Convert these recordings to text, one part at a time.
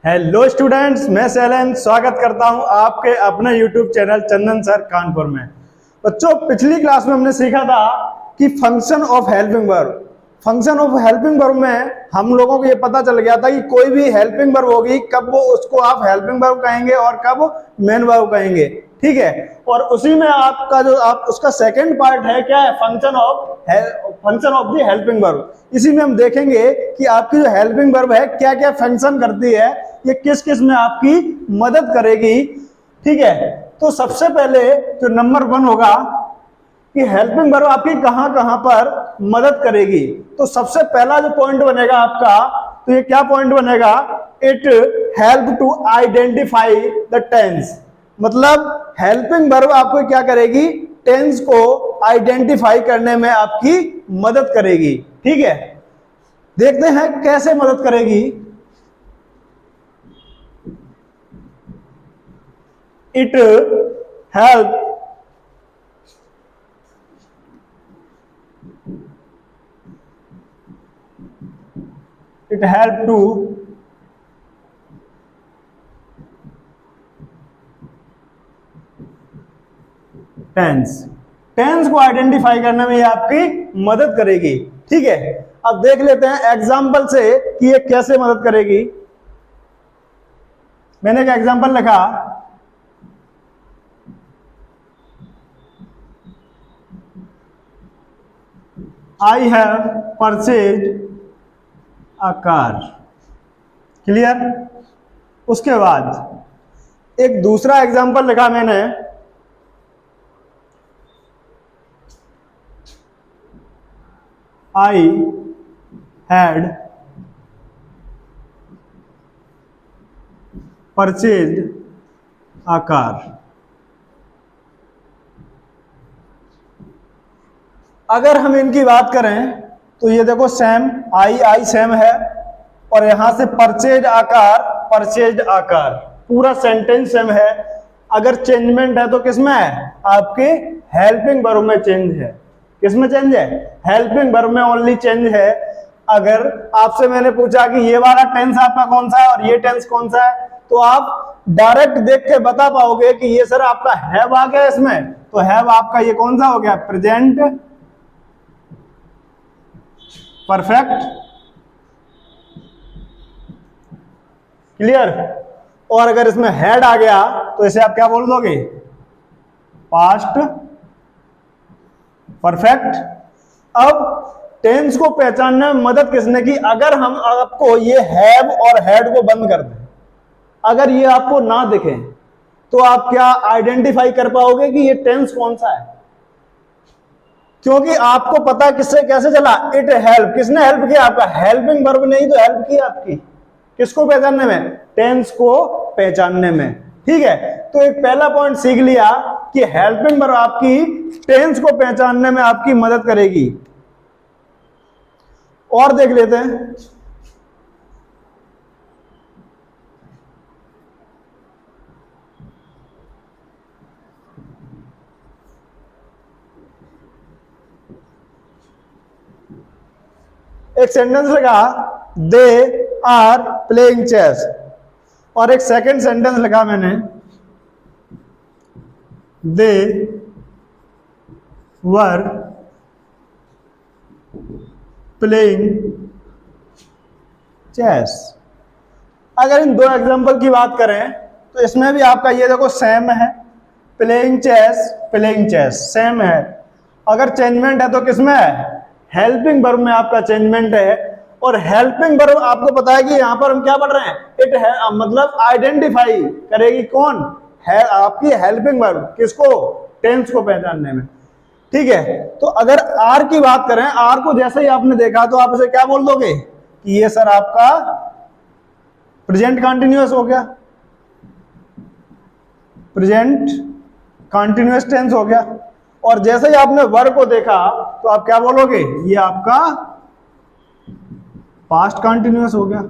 Hello students, मैं शैलेंद्र स्वागत करता हूं आपके अपने यूट्यूब चैनल चंदन सर कानपुर में। बच्चों, पिछली क्लास में हमने सीखा था कि function of helping verb. Function of helping verb में हम लोगों को ये पता चल गया था कि कोई भी हेल्पिंग वर्ब होगी, कब वो उसको आप हेल्पिंग वर्ब कहेंगे और कब मेन वर्ब कहेंगे। ठीक है, और उसी में आपका जो आप उसका सेकंड पार्ट है क्या है, function of the helping verb. इसी में हम देखेंगे कि आपकी जो हेल्पिंग वर्ब है क्या क्या फंक्शन करती है, ये किस किस में आपकी मदद करेगी। ठीक है, तो सबसे पहले जो नंबर 1 होगा कि हेल्पिंग वर्ब आपकी कहां कहां पर मदद करेगी। तो सबसे पहला जो पॉइंट बनेगा आपका, तो ये क्या पॉइंट बनेगा, it help to identify the tense. मतलब हेल्पिंग वर्ब आपको क्या करेगी, टेंस को आइडेंटिफाई करने में आपकी मदद करेगी। ठीक है, देखते हैं कैसे मदद करेगी। इट हेल्प टू टेंस को आइडेंटिफाई करने में ये आपकी मदद करेगी। ठीक है, अब देख लेते हैं एग्जाम्पल से कि ये कैसे मदद करेगी। मैंने एक एग्जाम्पल लिखा, I have purchased a car. Clear. उसके बाद एक दूसरा एग्जाम्पल लिखा मैंने, I had purchased a car। अगर हम इनकी बात करें तो ये देखो सेम, आई सेम है, और यहां से परचेज आकार पूरा सेंटेंस सेम है। अगर चेंजमेंट है तो किसमें है, आपके हेल्पिंग वर्ब में चेंज है। किसमें चेंज है, हेल्पिंग वर्ब में ओनली चेंज है। अगर आपसे मैंने पूछा कि ये वाला टेंस आपका कौन सा है और ये टेंस कौन सा है, तो आप डायरेक्ट देख के बता पाओगे कि ये सर आपका हैव आ गया इसमें, तो हैव आपका ये कौन सा हो गया, प्रेजेंट परफेक्ट। क्लियर। और अगर इसमें हैड आ गया तो इसे आप क्या बोल दोगे, पास्ट परफेक्ट। अब टेंस को पहचानने में मदद किसने की, अगर हम आपको ये हैव और हैड को बंद कर दें, अगर ये आपको ना दिखे तो आप क्या आइडेंटिफाई कर पाओगे कि ये टेंस कौन सा है, क्योंकि आपको पता किससे कैसे चला, इट हेल्प। किसने हेल्प किया, आपका हेल्पिंग वर्ब ने ही तो हेल्प की आपकी, किसको पहचानने में, टेंस को पहचानने में। ठीक है, तो एक पहला पॉइंट सीख लिया कि हेल्पिंग वर्ब आपकी टेंस को पहचानने में आपकी मदद करेगी। और देख लेते हैं, एक सेंटेंस लगा, दे आर प्लेइंग चेस, और एक सेकंड सेंटेंस लिखा मैंने, दे वर प्लेइंग चेस। अगर इन दो एग्जांपल की बात करें तो इसमें भी आपका ये देखो सेम है, प्लेइंग चेस सेम है। अगर चेंजमेंट है तो किसमें है, हेल्पिंग वर्ब में आपका चेंजमेंट है। और हेल्पिंग वर्ब आपको पता है कि यहां पर हम क्या पढ़ रहे हैं, इट है, मतलब आइडेंटिफाई करेगी कौन है, आपकी हेल्पिंग वर्ब, किसको, टेंस को पहचानने में। ठीक है, तो अगर आर की बात करें, आर को जैसे ही आपने देखा तो आप इसे क्या बोल दोगे कि ये सर आपका प्रेजेंट कंटिन्यूअस हो गया, प्रेजेंट कंटिन्यूअस टेंस हो गया। और जैसे ही आपने वर्ब को देखा तो आप क्या बोलोगे, ये आपका पास्ट कंटिन्यूअस हो गया।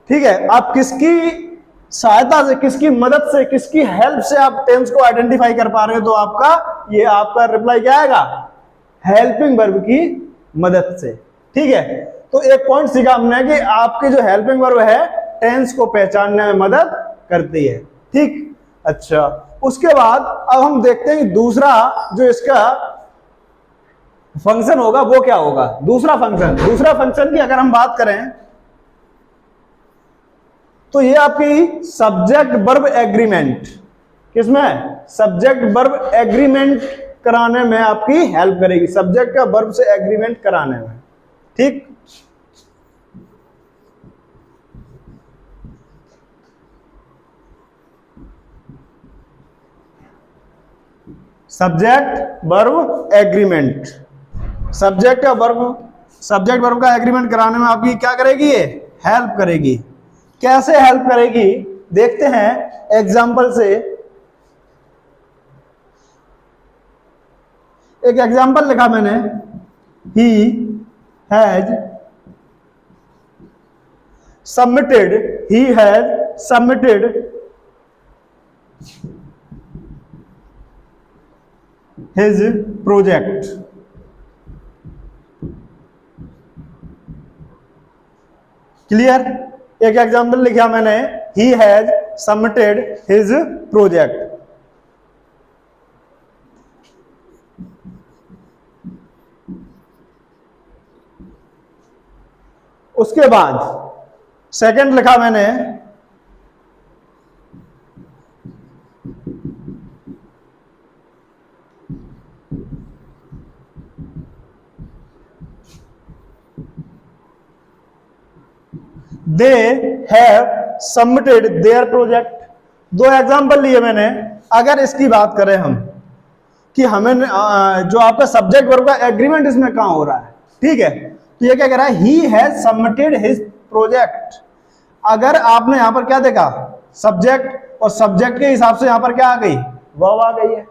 ठीक है, आप किसकी सहायता से, किसकी मदद से, किसकी हेल्प से आप टेंस को आइडेंटिफाई कर पा रहे हो, तो आपका रिप्लाई क्या आएगा, हेल्पिंग वर्ब की मदद से। ठीक है, तो एक पॉइंट सीखा हमने कि आपके जो हेल्पिंग वर्ब है टेंस को पहचानने में मदद करती है। ठीक, अच्छा, उसके बाद अब हम देखते हैं कि दूसरा जो इसका फंक्शन होगा वो क्या होगा। दूसरा फंक्शन की अगर हम बात करें तो ये आपकी सब्जेक्ट वर्ब एग्रीमेंट, किसमें, सब्जेक्ट वर्ब एग्रीमेंट कराने में आपकी हेल्प करेगी, सब्जेक्ट का वर्ब से एग्रीमेंट कराने में। ठीक, subject verb agreement, subject verb का एग्रीमेंट कराने में आपकी क्या करेगी, ये हेल्प करेगी। कैसे हेल्प करेगी देखते हैं एग्जाम्पल से। एक एग्जाम्पल लिखा मैंने, he has submitted his project। Clear, एक एग्जाम्पल लिखा मैंने, he has submitted his project। उसके बाद सेकंड लिखा मैंने, they have submitted there project. दो एग्जाम्पल लिए मैंने। अगर इसकी बात करें हम कि हमें जो आपका सब्जेक्ट वर्ब का एग्रीमेंट इसमें कहां हो रहा है, ठीक है, तो ये क्या कह रहा है, he has submitted his project. अगर आपने यहां पर क्या देखा, सब्जेक्ट, और सब्जेक्ट के हिसाब से यहां पर क्या आ गई, वर्ब आ गई है।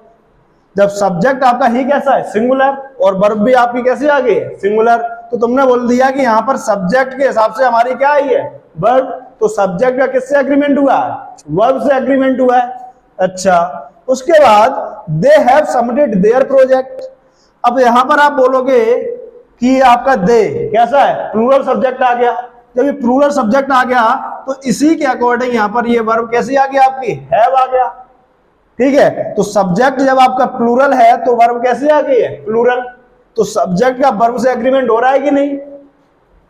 जब सब्जेक्ट आपका ही कैसा है, सिंगुलर, और वर्ब भी आपकी कैसी आ गई है, सिंगुलर, तो तुमने बोल दिया कि यहां पर सब्जेक्ट के हिसाब से हमारी क्या आई है, वर्ब। तो सब्जेक्ट का किससे एग्रीमेंट हुआ है, वर्ब से एग्रीमेंट हुआ है। अच्छा, उसके बाद they have submitted there project. अब यहां पर आप बोलोगे कि आपका दे कैसा है, प्लूरल सब्जेक्ट आ गया। जब ये प्लूरल सब्जेक्ट आ गया तो इसी के अकॉर्डिंग यहां पर ये वर्ब कैसी आ गया, आपकी हैव आ गया। ठीक है, तो सब्जेक्ट जब आपका प्लूरल है तो वर्ब कैसे आ गई है, प्लूरल। तो सब्जेक्ट का वर्ब से एग्रीमेंट हो रहा है कि नहीं,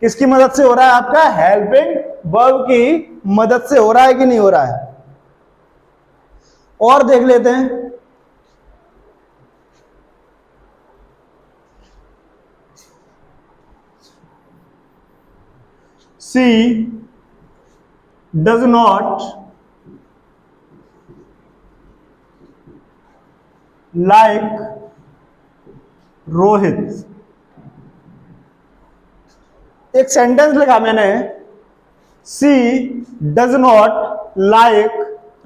किसकी मदद से हो रहा है, आपका हेल्पिंग वर्ब की मदद से हो रहा है कि नहीं हो रहा है। और देख लेते हैं, she does not like Rohit. एक सेंटेंस लिखा मैंने, she does not like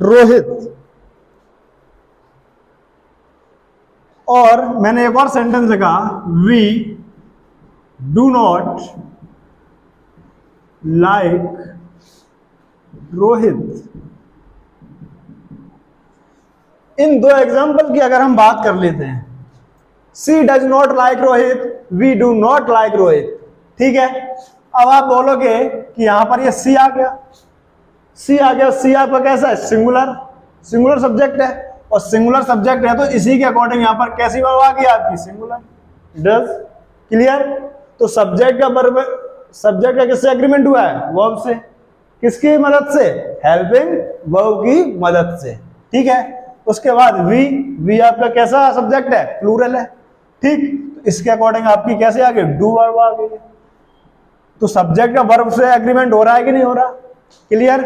Rohit. और मैंने एक और सेंटेंस लिखा, we do not like Rohit. इन दो एग्जाम्पल की अगर हम बात कर लेते हैं, she does not like Rohit, we do not like Rohit. ठीक है, अब आप बोलोगे कि यहां पर ये सी आ गया, सी आ गया। सी आपका कैसा है, सिंगुलर सब्जेक्ट है, और सिंगुलर सब्जेक्ट है तो इसी के अकॉर्डिंग यहां पर कैसी वर्ब आ गई आपकी, सिंगुलर, डज। क्लियर, तो सब्जेक्ट का वर्ब, सब्जेक्ट का किससे एग्रीमेंट हुआ है, वर्ब से। किसकी मदद से, हेल्पिंग वर्ब की मदद से। ठीक है, उसके बाद वी आपका कैसा सब्जेक्ट है, प्लूरल है। ठीक, तो इसके अकॉर्डिंग आपकी कैसे आ गई, डू वर्ब आ गई है। तो सब्जेक्ट का वर्ब से एग्रीमेंट हो रहा है कि नहीं हो रहा। क्लियर,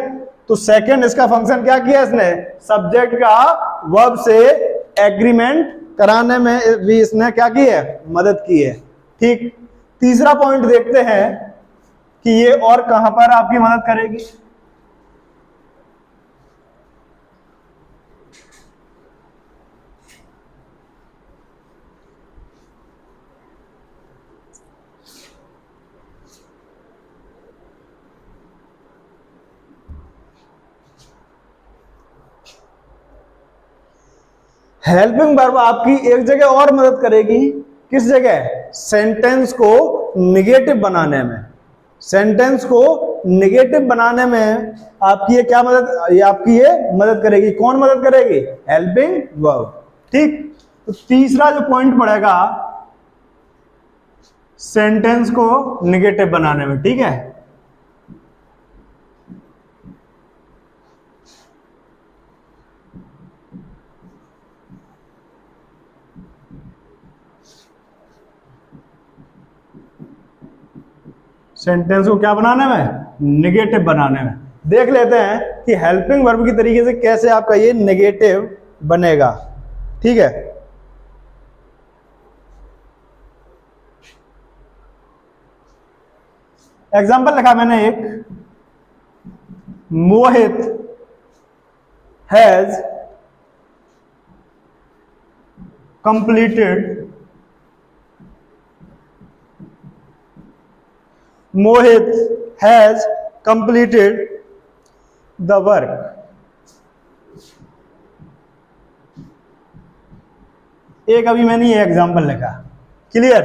तो सेकंड इसका फंक्शन क्या किया इसने, सब्जेक्ट का वर्ब से एग्रीमेंट कराने में भी इसने क्या की है, मदद की है। ठीक, तीसरा पॉइंट देखते हैं कि ये और कहां पर आपकी मदद करेगी। हेल्पिंग वर्ब आपकी एक जगह और मदद करेगी, किस जगह, सेंटेंस को निगेटिव बनाने में। सेंटेंस को नेगेटिव बनाने में आपकी ये क्या मदद, ये आपकी ये मदद करेगी। कौन मदद करेगी? Helping verb. ठीक, तो तीसरा जो पॉइंट पड़ेगा सेंटेंस को नेगेटिव बनाने में। ठीक है, सेंटेंस को क्या बनाने में? नेगेटिव बनाने में। देख लेते हैं कि हेल्पिंग वर्ब की तरीके से कैसे आपका ये नेगेटिव बनेगा। ठीक है, एग्जाम्पल लिखा मैंने एक, Mohit has completed, Mohit has completed the work. एक अभी मैंने ये एग्जाम्पल लिखा, क्लियर।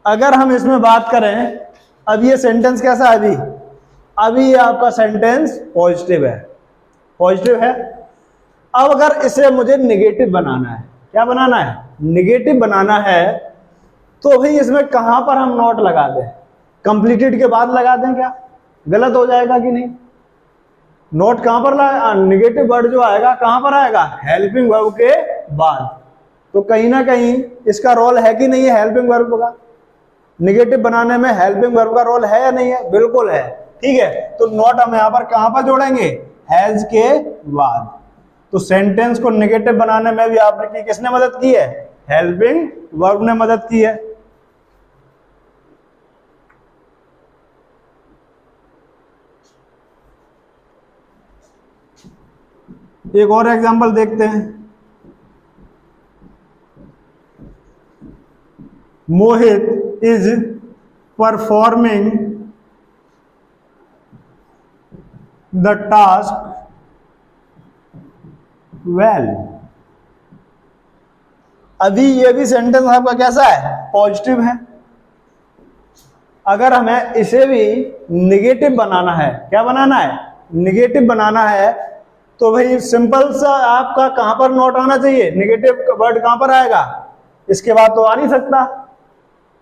अगर हम इसमें बात करें, अब ये सेंटेंस कैसा है? अभी ये आपका सेंटेंस पॉजिटिव है, पॉजिटिव है। अब अगर इसे मुझे नेगेटिव बनाना है, क्या बनाना है? नेगेटिव बनाना है, तो भाई इसमें कहां पर हम नॉट लगा दें? कंप्लीटेड के बाद लगा दें क्या? गलत हो जाएगा कि नहीं? नोट कहां पर लगा? नेगेटिव वर्ड जो आएगा कहां पर आएगा? हेल्पिंग वर्ब के बाद। तो कहीं ना कहीं इसका रोल है कि नहीं है हेल्पिंग वर्ब का? नेगेटिव बनाने में हेल्पिंग वर्ब का रोल है या नहीं है? बिल्कुल है। ठीक है, तो नोट हम यहां पर कहां पर जोड़ेंगे? हैज के बाद। तो सेंटेंस को नेगेटिव बनाने में भी आपने किसने मदद की है? हेल्पिंग वर्ब ने मदद की है। एक और एग्जांपल देखते हैं, Mohit is performing the task well. अभी ये भी सेंटेंस आपका कैसा है? पॉजिटिव है। अगर हमें इसे भी नेगेटिव बनाना है, क्या बनाना है? नेगेटिव बनाना है, तो भाई सिंपल सा आपका कहां पर नोट आना चाहिए? नेगेटिव वर्ड कहां पर आएगा? इसके बाद तो आ नहीं सकता।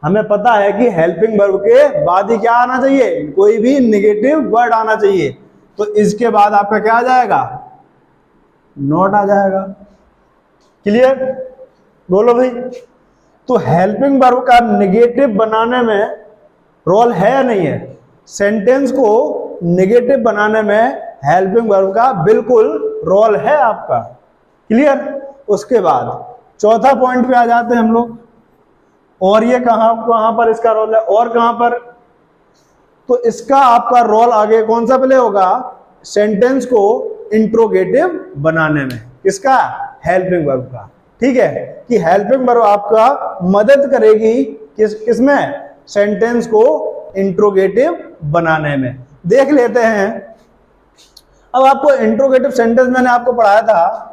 हमें पता है कि हेल्पिंग वर्ब के बाद ही क्या आना चाहिए? कोई भी नेगेटिव वर्ड आना चाहिए। तो इसके बाद आपका क्या आ जाएगा? नोट आ जाएगा। क्लियर? बोलो भाई। तो हेल्पिंग वर्ब का नेगेटिव बनाने में रोल है या नहीं है? सेंटेंस को नेगेटिव बनाने में हेल्पिंग वर्ब का बिल्कुल रोल है आपका। क्लियर? उसके बाद चौथा पॉइंट पे आ जाते हैं हम लोग। और ये कहां पर इसका रोल है? और कहां पर? तो इसका आपका रोल आगे कौन सा प्ले होगा? सेंटेंस को इंट्रोगेटिव बनाने में। किसका? हेल्पिंग वर्ब का। ठीक है, कि हेल्पिंग वर्ब आपका मदद करेगी किसमें? सेंटेंस को इंट्रोगेटिव बनाने में। देख लेते हैं। अब आपको इंट्रोगेटिव सेंटेंस मैंने आपको पढ़ाया था,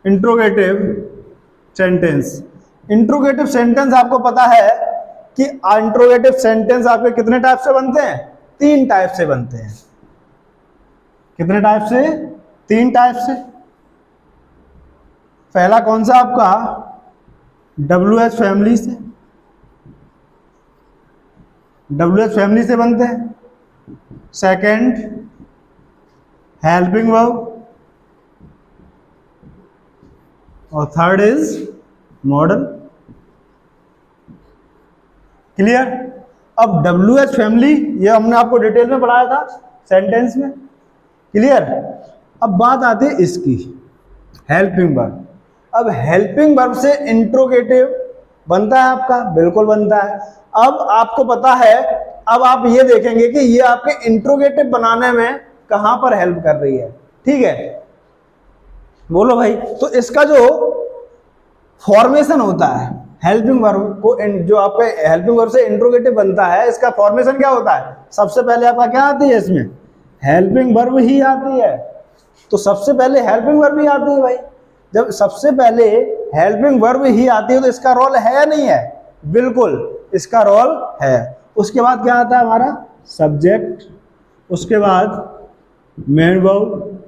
इंट्रोगेटिव सेंटेंस। इंट्रोगेटिव सेंटेंस आपको पता है कि इंट्रोगेटिव सेंटेंस आपके कितने टाइप से बनते हैं? 3 टाइप से बनते हैं। कितने टाइप से? 3 टाइप से। पहला कौन सा आपका? WH फैमिली से, WH फैमिली से बनते हैं। सेकंड हेल्पिंग वर्ब, और थर्ड इज मॉडल। क्लियर? अब WH फैमिली ये हमने आपको डिटेल में पढ़ाया था सेंटेंस में। क्लियर? अब बात आती है इसकी हेल्पिंग वर्ब। अब हेल्पिंग वर्ब से इंट्रोगेटिव बनता है आपका? बिल्कुल बनता है। अब आपको पता है, अब आप ये देखेंगे कि ये आपके इंट्रोगेटिव बनाने में कहां पर हेल्प कर रही है। ठीक है, बोलो भाई। तो इसका जो फॉर्मेशन होता है हेल्पिंग वर्ब को, जो आपके हेल्पिंग वर्ब से इंट्रोगेटिव बनता है, इसका फॉर्मेशन क्या होता है? सबसे पहले आपका क्या आती है? इसमें हेल्पिंग वर्ब ही आती है। तो सबसे पहले हेल्पिंग वर्ब ही आती है भाई। जब सबसे पहले हेल्पिंग वर्ब ही आती है तो इसका रोल है या नहीं है? बिल्कुल इसका रोल है। उसके बाद क्या आता है हमारा? सब्जेक्ट, उसके बाद मेन वर्ब,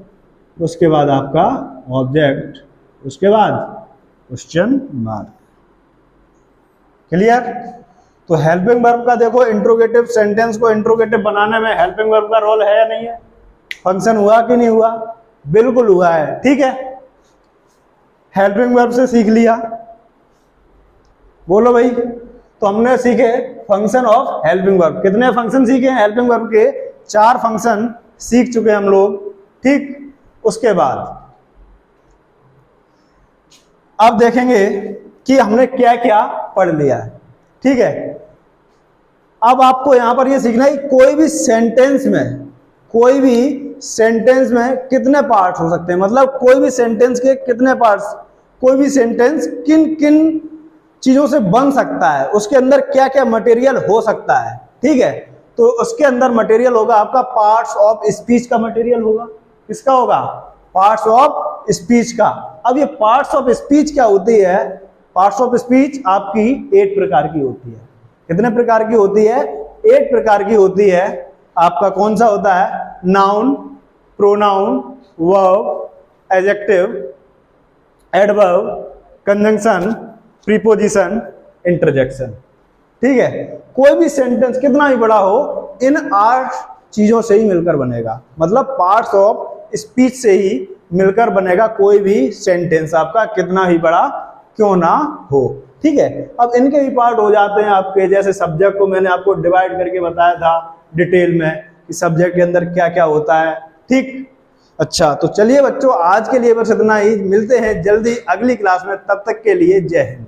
उसके बाद आपका ऑब्जेक्ट, उसके बाद क्वेश्चन मार्क। क्लियर? तो हेल्पिंग वर्ब का देखो, इंट्रोगेटिव सेंटेंस को इंट्रोगेटिव बनाने में हेल्पिंग वर्ब का रोल है या नहीं है? फंक्शन हुआ कि नहीं हुआ? बिल्कुल हुआ है। ठीक है, हेल्पिंग वर्ब से सीख लिया, बोलो भाई। तो हमने सीखे फंक्शन ऑफ हेल्पिंग वर्ब। कितने फंक्शन सीखे हैं हेल्पिंग वर्ब के? 4 फंक्शन सीख चुके हम लोग। ठीक, उसके बाद अब देखेंगे कि हमने क्या क्या पढ़ लिया है। ठीक है, अब आपको यहां पर यह सीखना है कोई भी सेंटेंस में कितने पार्ट्स हो सकते हैं, मतलब कोई भी सेंटेंस के कितने पार्ट्स, कोई भी सेंटेंस किन किन चीजों से बन सकता है, उसके अंदर क्या क्या मटेरियल हो सकता है। ठीक है, तो उसके अंदर मटेरियल होगा आपका पार्ट्स ऑफ स्पीच का मटेरियल होगा। किसका होगा? पार्ट्स ऑफ स्पीच का। अब ये पार्ट्स ऑफ स्पीच क्या होती है? पार्ट्स ऑफ स्पीच आपकी 8 प्रकार की होती है। कितने प्रकार की होती है? 8 प्रकार की होती है। आपका कौन सा होता है? Noun, pronoun, verb, adjective, adverb, conjunction, preposition, interjection. ठीक है, कोई भी सेंटेंस कितना भी बड़ा हो, इन 8 चीजों से ही मिलकर बनेगा, मतलब पार्ट्स ऑफ स्पीच से ही मिलकर बनेगा कोई भी सेंटेंस, आपका कितना ही बड़ा क्यों ना हो। ठीक है, अब इनके भी पार्ट हो जाते हैं आपके, जैसे सब्जेक्ट को मैंने आपको डिवाइड करके बताया था डिटेल में कि सब्जेक्ट के अंदर क्या क्या होता है। ठीक, अच्छा, तो चलिए बच्चों, आज के लिए बस इतना ही। मिलते हैं जल्दी अगली क्लास में, तब तक के लिए जय हिंद।